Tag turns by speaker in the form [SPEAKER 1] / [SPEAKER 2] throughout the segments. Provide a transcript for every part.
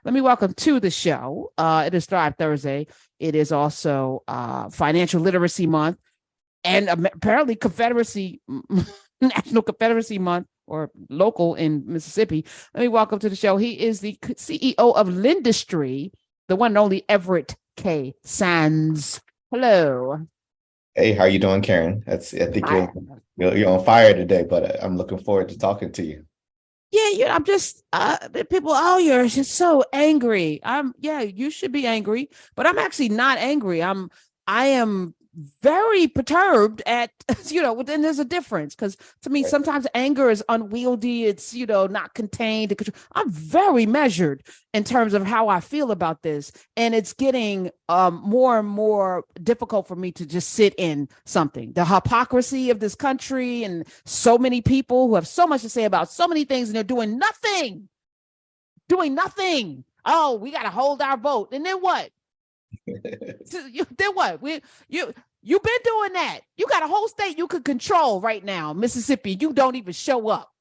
[SPEAKER 1] Let me welcome to the show. It is Thrive Thursday. It is also Financial Literacy Month and apparently Confederacy, National Confederacy Month or local in Mississippi. Let me welcome to the show. He is the CEO of Lindustry, the one and only Everett K. Sands. Hello.
[SPEAKER 2] Hey, how you doing, Karen? I think you're on fire today, but I'm looking forward to talking to you.
[SPEAKER 1] Yeah, I'm just people. Oh, you're just so angry. You should be angry, but I'm actually not angry. I am very perturbed at then there's a difference, because to me sometimes anger is unwieldy. It's not contained. I'm very measured in terms of how I feel about this, and it's getting more and more difficult for me to just sit in something. The hypocrisy of this country and so many people who have so much to say about so many things, and they're doing nothing. Oh, we got to hold our vote, and then what? Then what? You've been doing that. You got a whole state you could control right now, Mississippi. You don't even show up.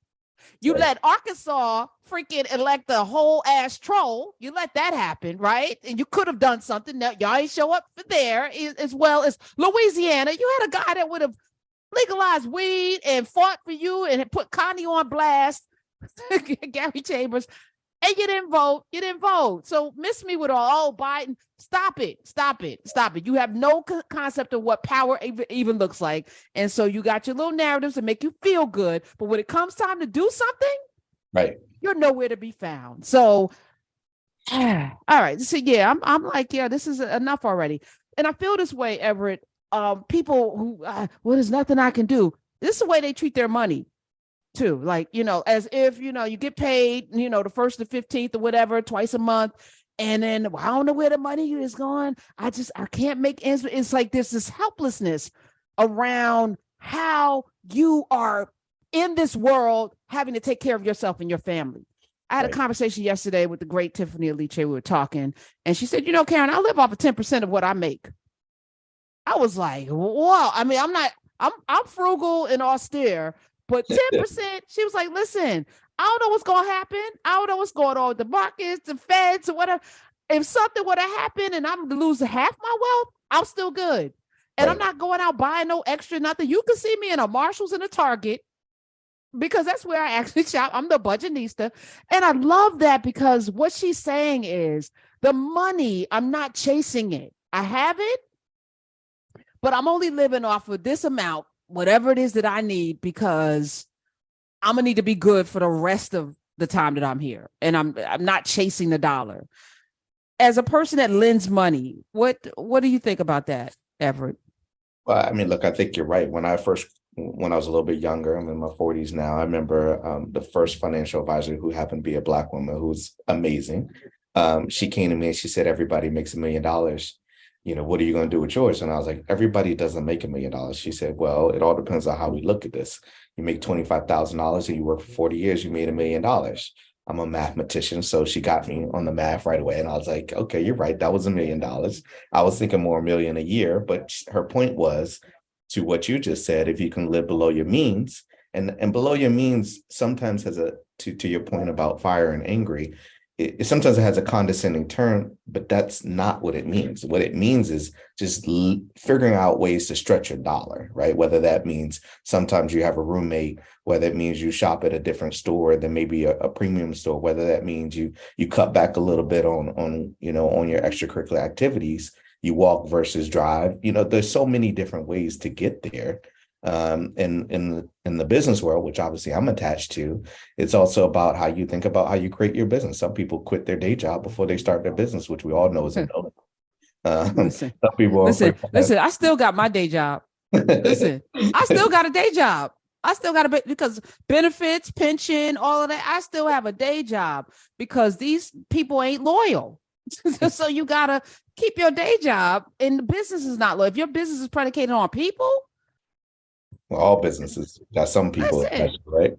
[SPEAKER 1] You let Arkansas freaking elect a whole ass troll. You let that happen, right? And you could have done something. Now, y'all ain't show up for there, as well as Louisiana. You had a guy that would have legalized weed and fought for you and put Connie on blast, Gary Chambers. And you didn't vote. So miss me with all Biden. Stop it. You have no concept of what power even looks like. And so you got your little narratives that make you feel good. But when it comes time to do something,
[SPEAKER 2] right,
[SPEAKER 1] you're nowhere to be found. So, all right. So yeah, I'm like, yeah, this is enough already. And I feel this way, Everett. People who, there's nothing I can do. This is the way they treat their money too. Like, as if, you get paid, the 1st to 15th or whatever, twice a month. And then I don't know where the money is going. I can't make ends. It's like there's this helplessness around how you are in this world having to take care of yourself and your family. I had a conversation yesterday with the great Tiffany Aliche. We were talking, and she said, Karen, I live off of 10% of what I make. I was like, whoa. I mean, I'm frugal and austere, but 10%, she was like, listen, I don't know what's going to happen. I don't know what's going on with the markets, the feds, or whatever. If something would have happened and I'm to lose half my wealth, I'm still good. And I'm not going out buying no extra nothing. You can see me in a Marshalls and a Target, because that's where I actually shop. I'm the budgetista. And I love that, because what she's saying is the money, I'm not chasing it. I have it, but I'm only living off of this amount, whatever it is that I need, because I'm gonna need to be good for the rest of the time that I'm here. And I'm not chasing the dollar. As a person that lends money, what do you think about that, Everett?
[SPEAKER 2] Well, I mean, look, I think you're right. When I was a little bit younger, I'm in my 40s now. I remember the first financial advisor, who happened to be a Black woman, who's amazing. She came to me and she said, everybody makes $1 million. What are you going to do with yours? And I was like, everybody doesn't make $1 million. She said, well, it all depends on how we look at this. You make $25,000 and you work for 40 years, you made $1 million. I'm a mathematician, so she got me on the math right away. And I was like, okay, you're right. That was $1 million. I was thinking more $1 million a year. But her point was, to what you just said, if you can live below your means, and below your means sometimes has to your point about fire and angry, it sometimes has a condescending turn, but that's not what it means. What it means is just figuring out ways to stretch your dollar, right? Whether that means sometimes you have a roommate, whether it means you shop at a different store than maybe a premium store, whether that means you cut back a little bit on your extracurricular activities, you walk versus drive. There's so many different ways to get there. In the business world, which obviously I'm attached to, it's also about how you think about how you create your business. Some people quit their day job before they start their business, which we all know is a no.
[SPEAKER 1] Listen, I still got my day job. Listen, I still got a day job. I still got because benefits, pension, all of that. I still have a day job because these people ain't loyal. So you gotta keep your day job, and the business is not loyal. If your business is predicated on people.
[SPEAKER 2] Well, all businesses got some people, right?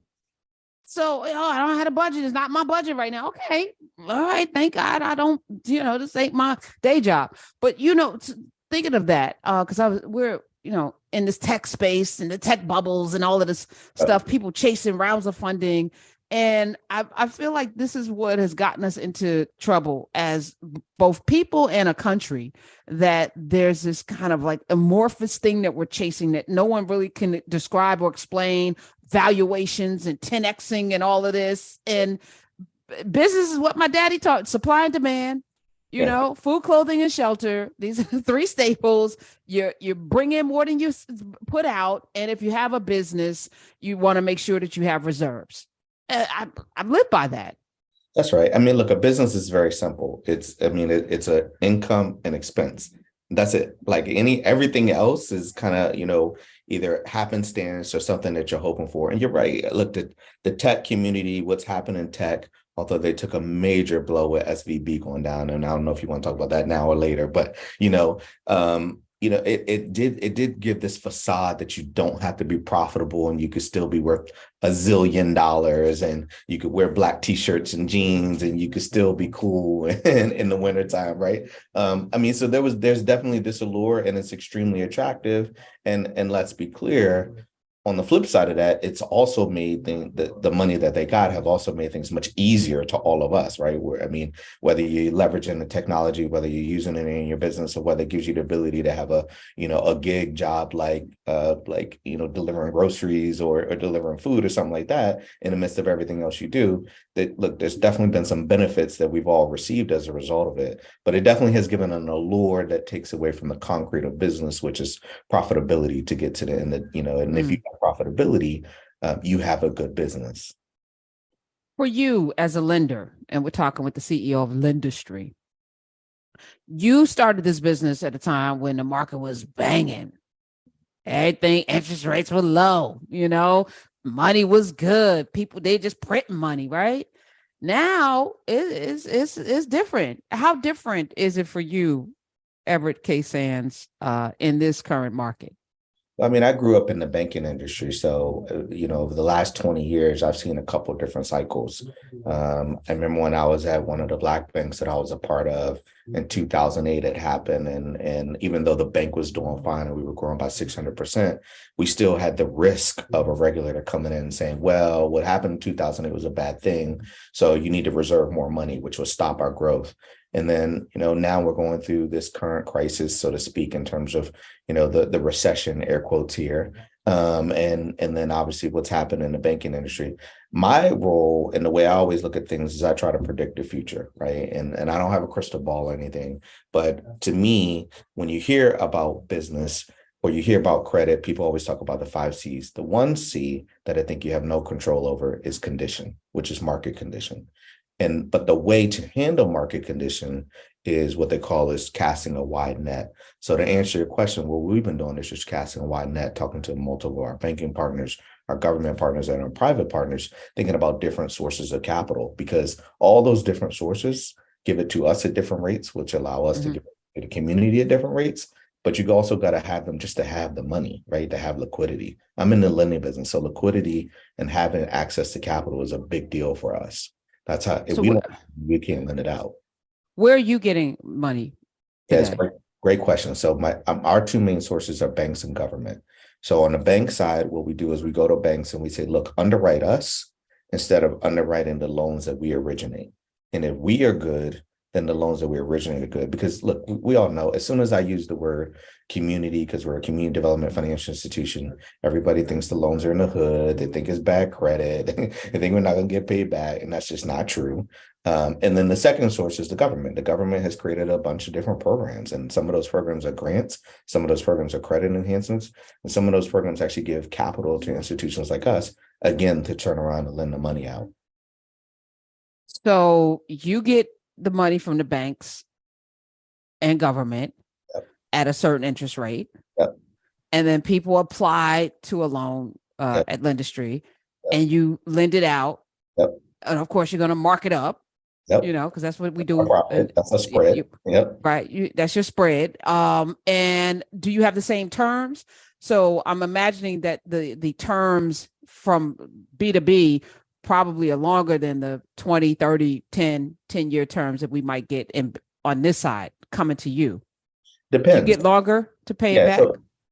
[SPEAKER 1] So, I don't have a budget. It's not my budget right now. Okay. All right. Thank God I don't, this ain't my day job. But, thinking of that, because we're in this tech space and the tech bubbles and all of this stuff, people chasing rounds of funding. And I feel like this is what has gotten us into trouble as both people and a country, that there's this kind of like amorphous thing that we're chasing that no one really can describe or explain, valuations and 10xing and all of this. And business is what my daddy taught: supply and demand. Food, clothing, and shelter. These are three staples. You bring in more than you put out, and if you have a business, you want to make sure that you have reserves. I've lived by that.
[SPEAKER 2] That's right. I mean, look, a business is very simple. It's a income and expense. That's it. Like everything else is kind of, either happenstance or something that you're hoping for. And you're right. Look, the tech community, what's happened in tech, although they took a major blow with SVB going down. And I don't know if you want to talk about that now or later, but it did give this facade that you don't have to be profitable and you could still be worth $1 zillion, and you could wear black t-shirts and jeans and you could still be cool in the wintertime, right? So there's definitely this allure, and it's extremely attractive. And let's be clear, on the flip side of that, it's also made the money that they got have also made things much easier to all of us, right? Whether you're leveraging the technology, whether you're using it in your business, or whether it gives you the ability to have a gig job like delivering groceries or delivering food or something like that in the midst of everything else you do. That, look, there's definitely been some benefits that we've all received as a result of it, but it definitely has given an allure that takes away from the concrete of business, which is profitability to get to the end. And if you have profitability, you have a good business.
[SPEAKER 1] For you as a lender, and we're talking with the CEO of Lendustry, you started this business at a time when the market was banging. Everything, interest rates were low, money was good. People, they just printing money, right? Now it's different. How different is it for you, Everett K. Sands, in this current market?
[SPEAKER 2] I grew up in the banking industry. So, over the last 20 years, I've seen a couple of different cycles. I remember when I was at one of the black banks that I was a part of in 2008, it happened. And even though the bank was doing fine and we were growing by 600%, we still had the risk of a regulator coming in and saying, well, what happened in 2008 was a bad thing, so you need to reserve more money, which will stop our growth. And then, now we're going through this current crisis, so to speak, in terms of, the recession, air quotes here. And then obviously what's happened in the banking industry. My role, and the way I always look at things, is I try to predict the future, right? And I don't have a crystal ball or anything, but to me, when you hear about business or you hear about credit, people always talk about the 5 C's. The 1 C that I think you have no control over is condition, which is market condition. But the way to handle market condition is what they call is casting a wide net. So to answer your question, what we've been doing is just casting a wide net, talking to multiple of our banking partners, our government partners, and our private partners, thinking about different sources of capital, because all those different sources give it to us at different rates, which allow us to give it to the community at different rates. But you also got to have them just to have the money, right? To have liquidity. I'm in the lending business, so liquidity and having access to capital is a big deal for us. That's how, if we can't lend it out.
[SPEAKER 1] Where are you getting money today?
[SPEAKER 2] That's a great question. So our 2 main sources are banks and government. So on the bank side, what we do is we go to banks and we say, look, underwrite us instead of underwriting the loans that we originate. And if we are good, then the loans that we originate are good. Because look, we all know, as soon as I use the word community, because we're a community development financial institution, everybody thinks the loans are in the hood. They think it's bad credit. They think we're not going to get paid back. And that's just not true. And then the second source is the government. The government has created a bunch of different programs, and some of those programs are grants, some of those programs are credit enhancements, and some of those programs actually give capital to institutions like us, again, to turn around and lend the money out.
[SPEAKER 1] So you get the money from the banks and government at a certain interest rate. And then people apply to a loan at Lendustry, and you lend it out. And of course, you're going to mark it up, because that's what we do.
[SPEAKER 2] That's a spread.
[SPEAKER 1] Right. That's your spread. And do you have the same terms? So I'm imagining that the terms from B to B probably are longer than the 20, 30, 10-year terms that we might get on this side coming to you.
[SPEAKER 2] Depends.
[SPEAKER 1] Do you get longer to pay it back?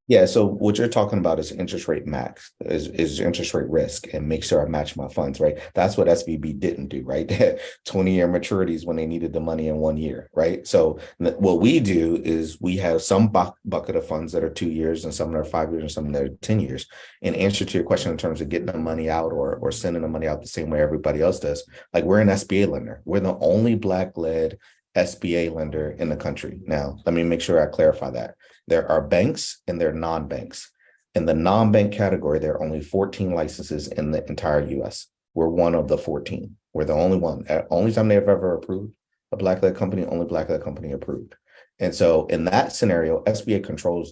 [SPEAKER 2] Yeah, so what you're talking about is interest rate max, is interest rate risk, and make sure I match my funds, right? That's what SVB didn't do, right? They had 20-year maturities when they needed the money in 1 year, right? So what we do is we have some bucket of funds that are 2 years and some that are 5 years and some that are 10 years. And answer to your question in terms of getting the money out or sending the money out the same way everybody else does, like we're an SBA lender. We're the only Black-led SBA lender in the country. Now, let me make sure I clarify that. There are banks and there are non-banks. In the non-bank category, there are only 14 licenses in the entire US. We're one of the 14. We're the only one. Only time they've ever approved a Black-led company, only Black-led company approved. And so in that scenario, SBA controls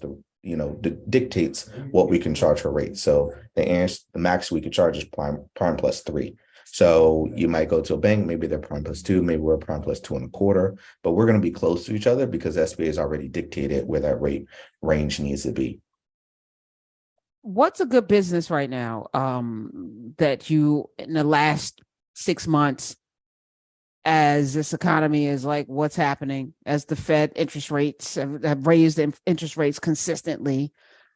[SPEAKER 2] dictates what we can charge for rates. So the max we could charge is prime plus 3. So you might go to a bank, maybe they're prime plus 2, maybe we're prime plus 2.25, but we're going to be close to each other because SBA has already dictated where that rate range needs to be.
[SPEAKER 1] What's a good business right now that you, in the last 6 months, as this economy is like, what's happening as the Fed interest rates have raised interest rates consistently?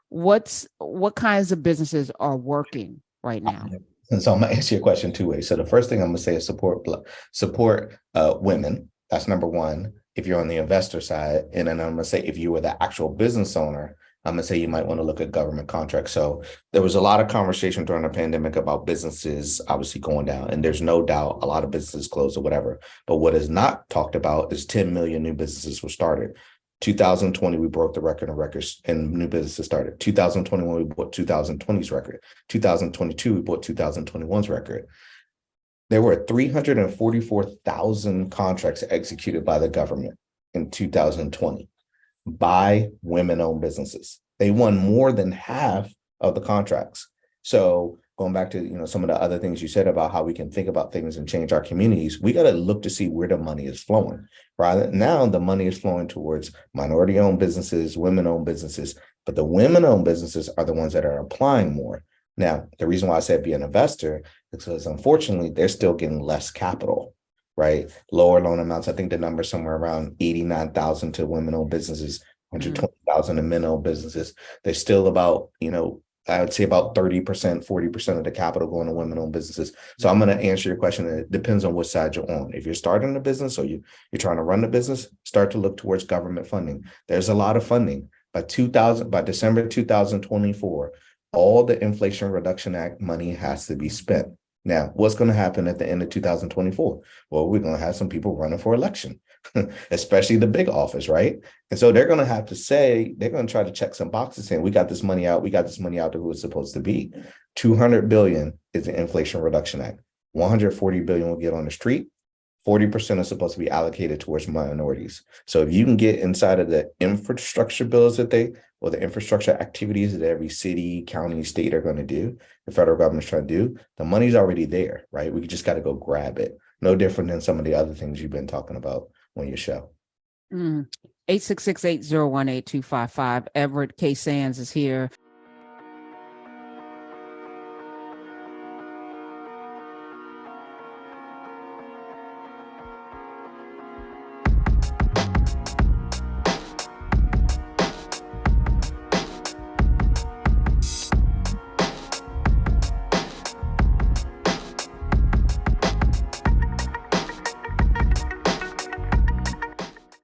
[SPEAKER 1] What kinds of businesses are working right now?
[SPEAKER 2] And so I'm gonna answer your question two ways. So the first thing I'm gonna say is support women. That's number one. If you're on the investor side, and then I'm gonna say if you were the actual business owner, I'm gonna say you might want to look at government contracts. So there was a lot of conversation during the pandemic about businesses obviously going down, and there's no doubt a lot of businesses closed or whatever. But what is not talked about is 10 million new businesses were started. 2020, we broke the record of records and new businesses started. 2021, we broke 2020's record. 2022, we broke 2021's record. There were 344,000 contracts executed by the government in 2020 by women-owned businesses. They won more than half of the contracts. So going back to some of the other things you said about how we can think about things and change our communities, we got to look to see where the money is flowing. Right now, the money is flowing towards minority-owned businesses, women-owned businesses, but the women-owned businesses are the ones that are applying more. Now, the reason why I said be an investor is because unfortunately, they're still getting less capital, right? Lower loan amounts. I think the number is somewhere around 89,000 to women-owned businesses, 120,000 to men-owned businesses. They're still about, I would say about 30%, 40% of the capital going to women-owned businesses. So I'm going to answer your question. It depends on what side you're on. If you're starting a business or you're trying to run the business, start to look towards government funding. There's a lot of funding. By December 2024, all the Inflation Reduction Act money has to be spent. Now, what's going to happen at the end of 2024? Well, we're going to have some people running for election, especially the big office, right? And so they're going to have to say, they're going to try to check some boxes saying, we got this money out to who it's supposed to be. 200 billion is the Inflation Reduction Act. 140 billion will get on the street. 40% is supposed to be allocated towards minorities. So if you can get inside of the infrastructure bills or the infrastructure activities that every city, county, state are going to do, the federal government's trying to do, the money's already there, right? We just got to go grab it. No different than some of the other things you've been talking about on your show.
[SPEAKER 1] 866-801-8255. Everett K. Sands is here.